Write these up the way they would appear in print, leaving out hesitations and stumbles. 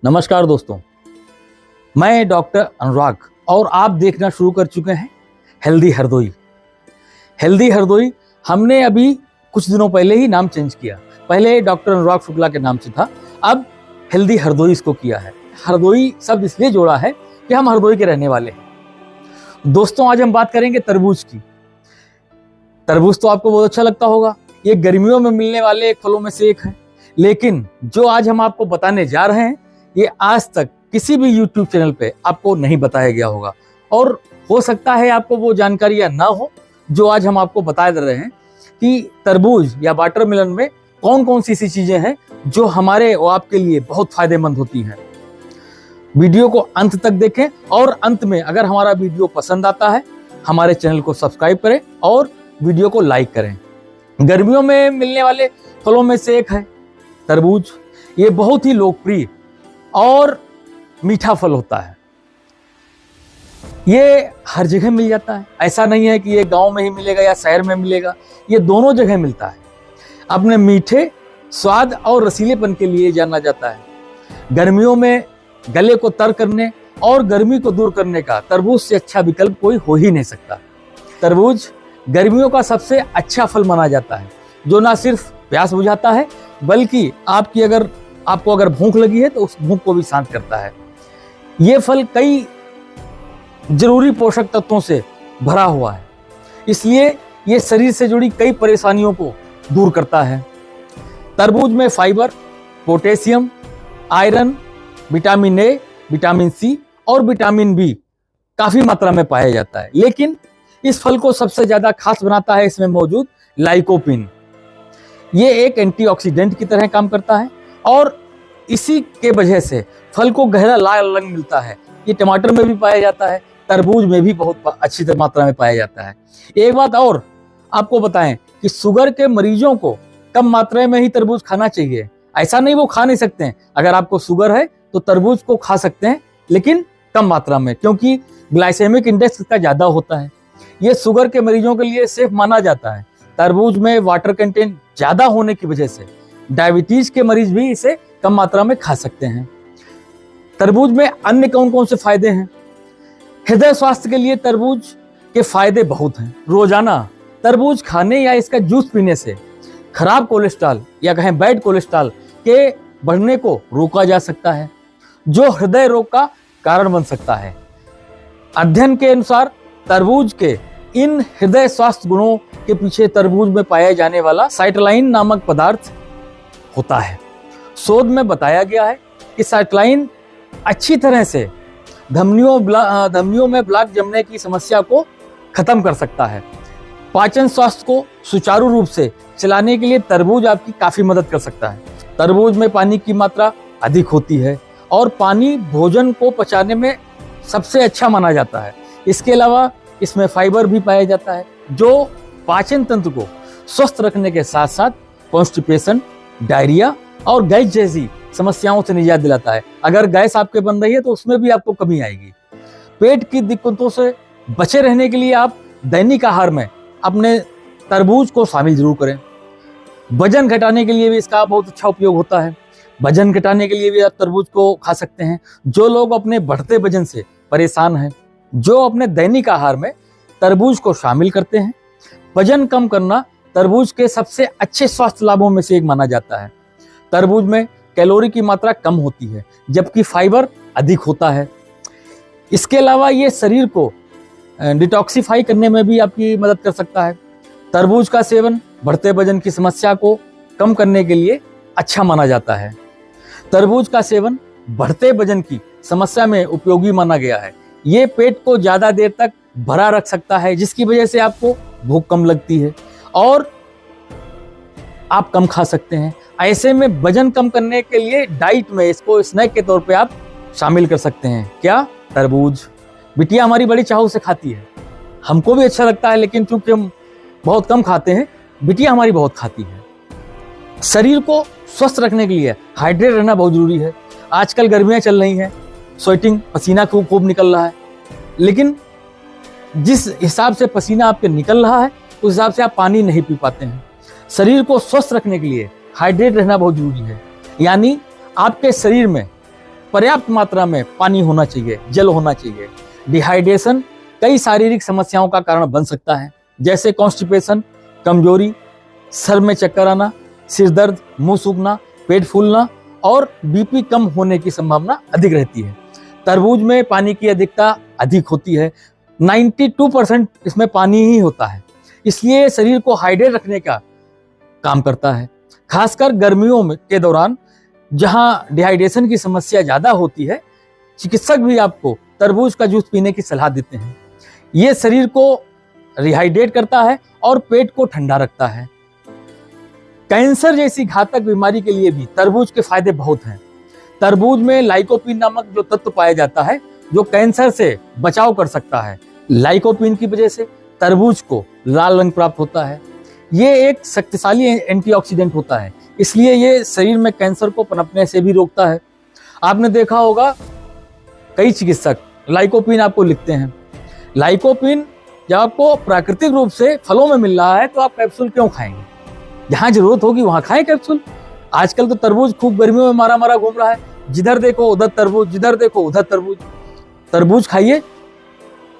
नमस्कार दोस्तों, मैं डॉक्टर अनुराग और आप देखना शुरू कर चुके हैं हेल्दी हरदोई। हेल्दी हरदोई हमने अभी कुछ दिनों पहले ही नाम चेंज किया। पहले डॉक्टर अनुराग शुक्ला के नाम से था, अब हेल्दी हरदोई इसको किया है। हरदोई शब्द इसलिए जोड़ा है कि हम हरदोई के रहने वाले हैं। दोस्तों, आज हम बात करेंगे तरबूज की। तरबूज तो आपको बहुत अच्छा लगता होगा, ये गर्मियों में मिलने वाले फलों में से एक है। लेकिन जो आज हम आपको बताने जा रहे हैं, ये आज तक किसी भी YouTube चैनल पे आपको नहीं बताया गया होगा, और हो सकता है आपको वो जानकारियां ना हो जो आज हम आपको बता दे रहे हैं कि तरबूज या वाटरमेलन में कौन कौन सी ऐसी चीजें हैं जो हमारे और आपके लिए बहुत फायदेमंद होती हैं। वीडियो को अंत तक देखें और अंत में अगर हमारा वीडियो पसंद आता है हमारे चैनल को सब्सक्राइब करें और वीडियो को लाइक करें। गर्मियों में मिलने वाले फलों में से एक है तरबूज। ये बहुत ही लोकप्रिय और मीठा फल होता है। ये हर जगह मिल जाता है, ऐसा नहीं है कि ये गांव में ही मिलेगा या शहर में मिलेगा, ये दोनों जगह मिलता है। अपने मीठे स्वाद और रसीलेपन के लिए जाना जाता है। गर्मियों में गले को तर करने और गर्मी को दूर करने का तरबूज से अच्छा विकल्प कोई हो ही नहीं सकता। तरबूज गर्मियों का सबसे अच्छा फल माना जाता है, जो ना सिर्फ प्यास बुझाता है बल्कि आपको अगर भूख लगी है तो उस भूख को भी शांत करता है। ये फल कई जरूरी पोषक तत्वों से भरा हुआ है, इसलिए ये शरीर से जुड़ी कई परेशानियों को दूर करता है। तरबूज में fibre, potassium, iron, vitamin A, vitamin C और विटामिन बी काफी मात्रा में पाया जाता है। लेकिन इस फल को सबसे ज्यादा खास बनाता है इसमें मौजूद लाइकोपिन। ये एक एंटीऑक्सीडेंट की तरह काम करता है और इसी के वजह से फल को गहरा लाल रंग मिलता है। ये टमाटर में भी पाया जाता है, तरबूज में भी बहुत अच्छी मात्रा में पाया जाता है। एक बात और आपको बताएं कि शुगर के मरीजों को कम मात्रा में ही तरबूज खाना चाहिए। ऐसा नहीं वो खा नहीं सकते हैं, अगर आपको शुगर है तो तरबूज को खा सकते हैं, लेकिन कम मात्रा में, क्योंकि ग्लाइसेमिक इंडेक्स इसका ज्यादा होता है। ये शुगर के मरीजों के लिए सेफ माना जाता है। तरबूज में वाटर कंटेंट ज्यादा होने की वजह से डायबिटीज के मरीज भी इसे कम मात्रा में खा सकते हैं। तरबूज में अन्य कौन कौन से फायदे हैं? हृदय स्वास्थ्य के लिए तरबूज के फायदे बहुत हैं। रोजाना तरबूज खाने या इसका जूस पीने से खराब कोलेस्ट्रॉल या कहें बैड कोलेस्ट्रॉल के बढ़ने को रोका जा सकता है, जो हृदय रोग का कारण बन सकता है। अध्ययन के अनुसार तरबूज के इन हृदय स्वास्थ्य गुणों के पीछे तरबूज में पाया जाने वाला साइटोलाइन नामक पदार्थ होता है। शोध में बताया गया है कि साइटोलाइन अच्छी तरह से धमनियों में ब्लॉक जमने की समस्या को खत्म कर सकता है। पाचन स्वास्थ्य को सुचारू रूप से चलाने के लिए तरबूज आपकी काफी मदद कर सकता है। तरबूज में पानी की मात्रा अधिक होती है और पानी भोजन को पचाने में सबसे अच्छा माना जाता है। इसके अलावा इसमें फाइबर भी पाया जाता है, जो पाचन तंत्र को स्वस्थ रखने के साथ साथ कॉन्स्टिपेशन, डायरिया और गैस जैसी समस्याओं से निजात दिलाता है। अगर गैस आपके बन रही है तो उसमें भी आपको कमी आएगी। पेट की दिक्कतों से बचे रहने के लिए आप दैनिक आहार में अपने तरबूज को शामिल जरूर करें। वजन घटाने के लिए भी इसका बहुत अच्छा उपयोग होता है। वजन घटाने के लिए भी आप तरबूज को खा सकते हैं। जो लोग अपने बढ़ते वजन से परेशान हैं, जो अपने दैनिक आहार में तरबूज को शामिल करते हैं, वजन कम करना तरबूज के सबसे अच्छे स्वास्थ्य लाभों में से एक माना जाता है। तरबूज में कैलोरी की मात्रा कम होती है, जबकि फाइबर अधिक होता है। इसके अलावा ये शरीर को डिटॉक्सिफाई करने में भी आपकी मदद कर सकता है। तरबूज का सेवन बढ़ते वजन की समस्या को कम करने के लिए अच्छा माना जाता है। तरबूज का सेवन बढ़ते वजन की समस्या में उपयोगी माना गया है। ये पेट को ज्यादा देर तक भरा रख सकता है, जिसकी वजह से आपको भूख कम लगती है और आप कम खा सकते हैं। ऐसे में वजन कम करने के लिए डाइट में इसको स्नैक के तौर पे आप शामिल कर सकते हैं। क्या? तरबूज। बिटिया हमारी बड़ी चाव से खाती है, हमको भी अच्छा लगता है, लेकिन चूंकि हम बहुत कम खाते हैं, बिटिया हमारी बहुत खाती है। शरीर को स्वस्थ रखने के लिए हाइड्रेट रहना बहुत जरूरी है। आजकल गर्मियां चल रही हैं, स्वेटिंग, पसीना खूब निकल रहा है, लेकिन जिस हिसाब से पसीना आपके निकल रहा है उस हिसाब से आप पानी नहीं पी पाते हैं। शरीर को स्वस्थ रखने के लिए हाइड्रेट रहना बहुत जरूरी है, यानी आपके शरीर में पर्याप्त मात्रा में पानी होना चाहिए, जल होना चाहिए। डिहाइड्रेशन कई शारीरिक समस्याओं का कारण बन सकता है, जैसे कॉन्स्टिपेशन, कमजोरी, सर में चक्कर आना, सिर दर्द, मुंह सूखना, पेट फूलना और बीपी कम होने की संभावना अधिक रहती है। तरबूज में पानी की अधिकता अधिक होती है, 92% इसमें पानी ही होता है, इसलिए शरीर को हाइड्रेट रखने का काम करता है। खासकर गर्मियों में के दौरान जहां डिहाइड्रेशन की समस्या ज्यादा होती है, चिकित्सक भी आपको तरबूज का जूस पीने की सलाह देते हैं। ये शरीर को रिहाइड्रेट करता है और पेट को ठंडा रखता है। कैंसर जैसी घातक बीमारी के लिए भी तरबूज के फायदे बहुत हैं। तरबूज में लाइकोपीन नामक जो तत्व पाया जाता है, जो कैंसर से बचाव कर सकता है। लाइकोपीन की वजह से तरबूज को लाल रंग प्राप्त होता है। ये एक शक्तिशाली एंटीऑक्सीडेंट होता है, इसलिए ये शरीर में कैंसर को पनपने से भी रोकता है। आपने देखा होगा कई चिकित्सक लाइकोपीन आपको लिखते हैं। लाइकोपीन जब आपको प्राकृतिक रूप से फलों में मिल रहा है तो आप कैप्सूल क्यों खाएंगे? जहां जरूरत होगी वहां खाएं कैप्सूल। आजकल तो तरबूज खूब गर्मियों में मारा मारा घूम रहा है, जिधर देखो उधर तरबूज, जिधर देखो उधर तरबूज। तरबूज खाइए,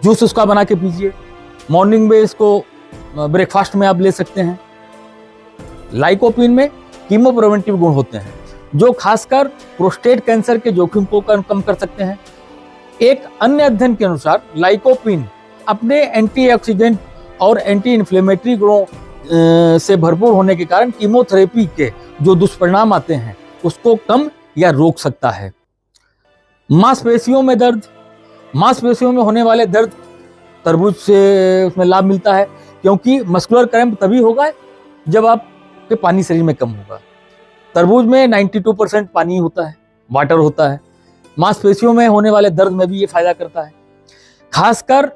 जूस उसका बना के पीजिए, मॉर्निंग में इसको ब्रेकफास्ट में आप ले सकते हैं। लाइकोपीन में कीमो प्रिवेंटिव गुण होते हैं, जो खासकर प्रोस्टेट कैंसर के जोखिम को कम कर सकते हैं। एक अन्य अध्ययन के अनुसार लाइकोपीन अपने एंटीऑक्सीडेंट और एंटी इन्फ्लेमेटरी गुणों से भरपूर होने के कारण कीमोथेरेपी के जो दुष्परिणाम आते हैं उसको कम या रोक सकता है। मांसपेशियों में दर्द, मांसपेशियों में होने वाले दर्द तरबूज से उसमें लाभ मिलता है, क्योंकि मस्कुलर क्रैम्प तभी होगा जब आपके पानी शरीर में कम होगा। तरबूज में 92% पानी होता है, वाटर होता है। मांसपेशियों में होने वाले दर्द में भी ये फायदा करता है। खासकर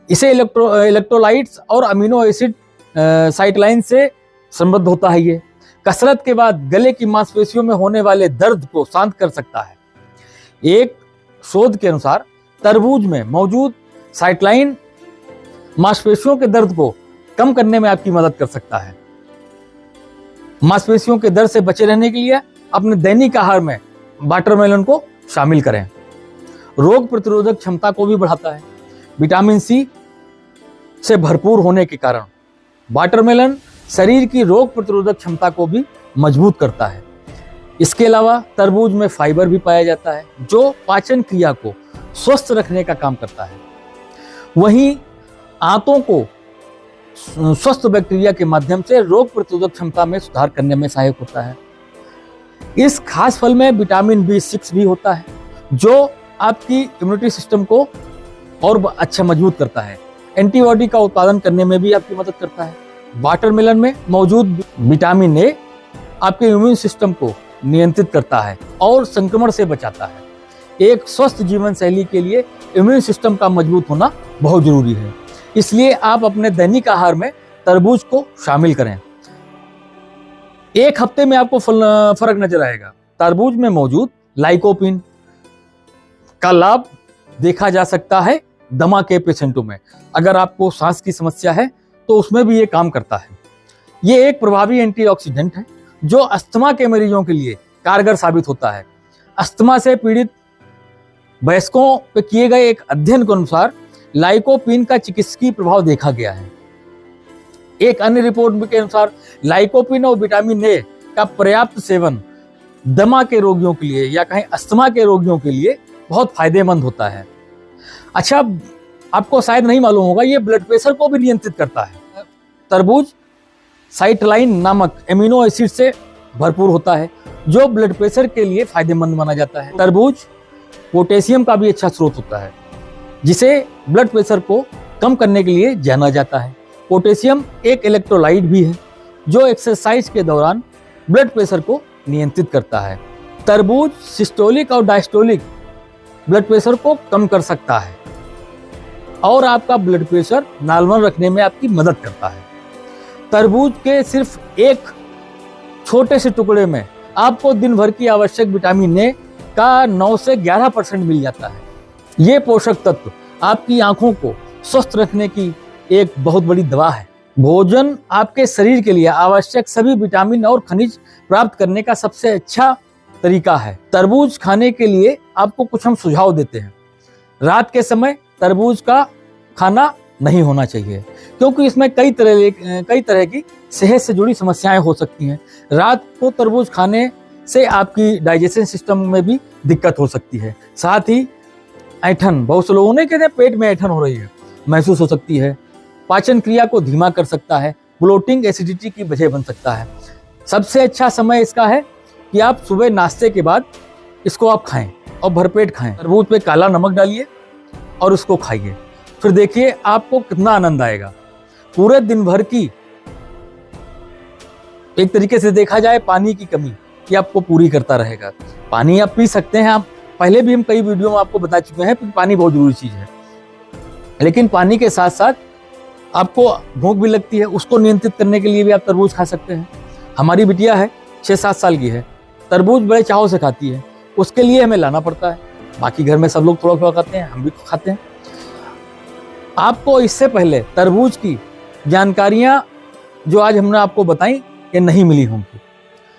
इसे इलेक्ट्रोलाइट्स और अमीनो एसिड साइक्लाइन से संबद्ध होता है। ये कसरत के बाद गले की मांसपेशियों में होने वाले दर्द को शांत कर सकता है। एक शोध के अनुसार तरबूज में मौजूद साइक्लाइन मांसपेशियों के दर्द को कम करने में आपकी मदद कर सकता है। मांसपेशियों के दर्द से बचे रहने के लिए अपने दैनिक आहार में वाटरमेलन को शामिल करें। रोग प्रतिरोधक क्षमता को भी बढ़ाता है। विटामिन सी से भरपूर होने के कारण वाटरमेलन शरीर की रोग प्रतिरोधक क्षमता को भी मजबूत करता है। इसके अलावा तरबूज में फाइबर भी पाया जाता है, जो पाचन क्रिया को स्वस्थ रखने का काम करता है। वहीं आंतों को स्वस्थ बैक्टीरिया के माध्यम से रोग प्रतिरोधक क्षमता में सुधार करने में सहायक होता है। इस खास फल में विटामिन B6 भी होता है, जो आपकी इम्यूनिटी सिस्टम को और अच्छा मजबूत करता है। एंटीबॉडी का उत्पादन करने में भी आपकी मदद करता है। वाटरमेलन में मौजूद विटामिन ए आपके इम्यून सिस्टम को नियंत्रित करता है और संक्रमण से बचाता है। एक स्वस्थ जीवन शैली के लिए इम्यून सिस्टम का मजबूत होना बहुत जरूरी है, इसलिए आप अपने दैनिक आहार में तरबूज को शामिल करें। एक हफ्ते में आपको फर्क नजर आएगा। तरबूज में मौजूद लाइकोपीन का लाभ देखा जा सकता है दमा के पेशेंटों में। अगर आपको सांस की समस्या है तो उसमें भी ये काम करता है। ये एक प्रभावी एंटीऑक्सीडेंट है जो अस्थमा के मरीजों के लिए कारगर साबित होता है। अस्थमा से पीड़ित वयस्कों पे किए गए एक अध्ययन के अनुसार लाइकोपीन का चिकित्सकीय प्रभाव देखा गया है। एक अन्य रिपोर्ट के अनुसार लाइकोपीन और विटामिन ए का पर्याप्त सेवन दमा के रोगियों के लिए या कहीं अस्थमा के रोगियों के लिए बहुत फायदेमंद होता है। अच्छा, आपको शायद नहीं मालूम होगा, ये ब्लड प्रेशर को भी नियंत्रित करता है। तरबूज साइक्लाइन नामक एमिनो एसिड से भरपूर होता है, जो ब्लड प्रेशर के लिए फायदेमंद माना जाता है। तरबूज पोटेशियम का भी अच्छा स्रोत होता है, जिसे ब्लड प्रेशर को कम करने के लिए जाना जाता है। पोटेशियम एक इलेक्ट्रोलाइट भी है, जो एक्सरसाइज के दौरान ब्लड प्रेशर को नियंत्रित करता है। तरबूज सिस्टोलिक और डायस्टोलिक ब्लड प्रेशर को कम कर सकता है और आपका ब्लड प्रेशर नॉर्मल रखने में आपकी मदद करता है। तरबूज के सिर्फ एक छोटे से टुकड़े में आपको दिन भर की आवश्यक विटामिन ए का 9 से 11% मिल जाता है। ये पोषक तत्व आपकी आंखों को स्वस्थ रखने की एक बहुत बड़ी दवा है। भोजन आपके शरीर के लिए आवश्यक सभी विटामिन और खनिज प्राप्त करने का सबसे अच्छा तरीका है। तरबूज खाने के लिए आपको कुछ हम सुझाव देते हैं। रात के समय तरबूज का खाना नहीं होना चाहिए, क्योंकि इसमें कई तरह की सेहत से जुड़ी समस्याएं हो सकती हैं। रात को तरबूज खाने से आपकी डाइजेशन सिस्टम में भी दिक्कत हो सकती है। साथ ही ऐंठन, बहुत से लोगों ने कहते हैं पेट में ऐंठन हो रही है, महसूस हो सकती है। पाचन क्रिया को धीमा कर सकता है, ब्लोटिंग, एसिडिटी की वजह बन सकता है। सबसे अच्छा समय इसका है कि आप सुबह नाश्ते के बाद इसको आप खाएं और भरपेट खाएं। तरबूज पे काला नमक डालिए और उसको खाइए, फिर देखिए आपको कितना आनंद आएगा। पूरे दिन भर की, एक तरीके से देखा जाए, पानी की कमी ये आपको पूरी करता रहेगा। पानी आप पी सकते हैं, आप पहले भी हम कई वीडियो में आपको बता चुके हैं कि पानी बहुत जरूरी चीज है, लेकिन पानी के साथ साथ आपको भूख भी लगती है, उसको नियंत्रित करने के लिए भी आप तरबूज खा सकते हैं। हमारी बिटिया है, 6-7 साल की है, तरबूज बड़े चाव से खाती है, उसके लिए हमें लाना पड़ता है। बाकी घर में सब लोग थोड़ा थोड़ा खाते हैं, हम भी खाते हैं। आपको इससे पहले तरबूज की जानकारियां जो आज हमने आपको बताई ये नहीं मिली होंगी।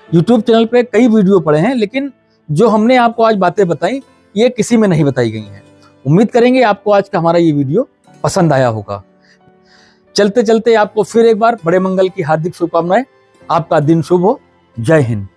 यूट्यूब चैनल पे कई वीडियो पड़े हैं, लेकिन जो हमने आपको आज बातें बताई ये किसी में नहीं बताई गई हैं। उम्मीद करेंगे आपको आज का हमारा ये वीडियो पसंद आया होगा। चलते चलते आपको फिर एक बार बड़े मंगल की हार्दिक शुभकामनाएं। आपका दिन शुभ हो। जय हिंद।